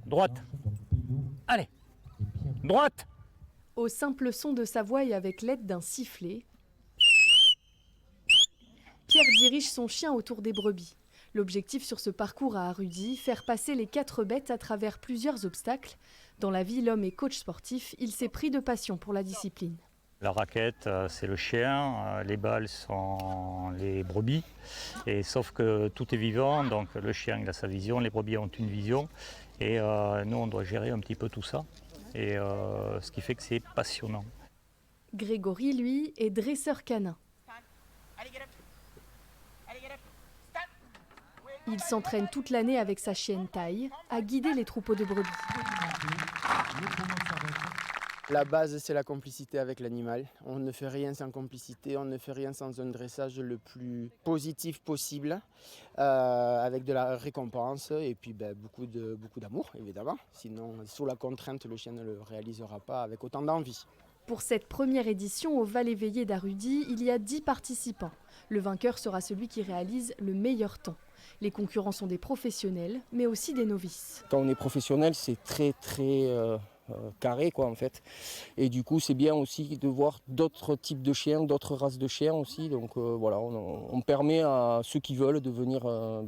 Droite. Allez. Droite. Au simple son de sa voix et avec l'aide d'un sifflet, Pierre dirige son chien autour des brebis. L'objectif sur ce parcours à Rudy, faire passer les 4 bêtes à travers plusieurs obstacles. Dans la vie, l'homme est coach sportif, il s'est pris de passion pour la discipline. La raquette, c'est le chien, les balles sont les brebis. Et sauf que tout est vivant, donc le chien il a sa vision, les brebis ont une vision. Et nous, on doit gérer un petit peu tout ça. Et ce qui fait que c'est passionnant. Grégory, lui, est dresseur canin. Il s'entraîne toute l'année avec sa chienne Taille à guider les troupeaux de brebis. La base, c'est la complicité avec l'animal. On ne fait rien sans complicité, on ne fait rien sans un dressage le plus positif possible, avec de la récompense et puis beaucoup d'amour, évidemment. Sinon, sous la contrainte, le chien ne le réalisera pas avec autant d'envie. Pour cette première édition au Val éveillé d'Arudy, il y a 10 participants. Le vainqueur sera celui qui réalise le meilleur temps. Les concurrents sont des professionnels, mais aussi des novices. Quand on est professionnel, c'est très carré quoi en fait. Et du coup, c'est bien aussi de voir d'autres types de chiens, d'autres races de chiens aussi. Donc voilà, on permet à ceux qui veulent de venir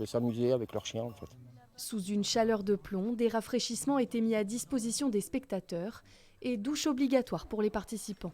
s'amuser avec leurs chiens en fait. Sous une chaleur de plomb, des rafraîchissements étaient mis à disposition des spectateurs et douche obligatoire pour les participants.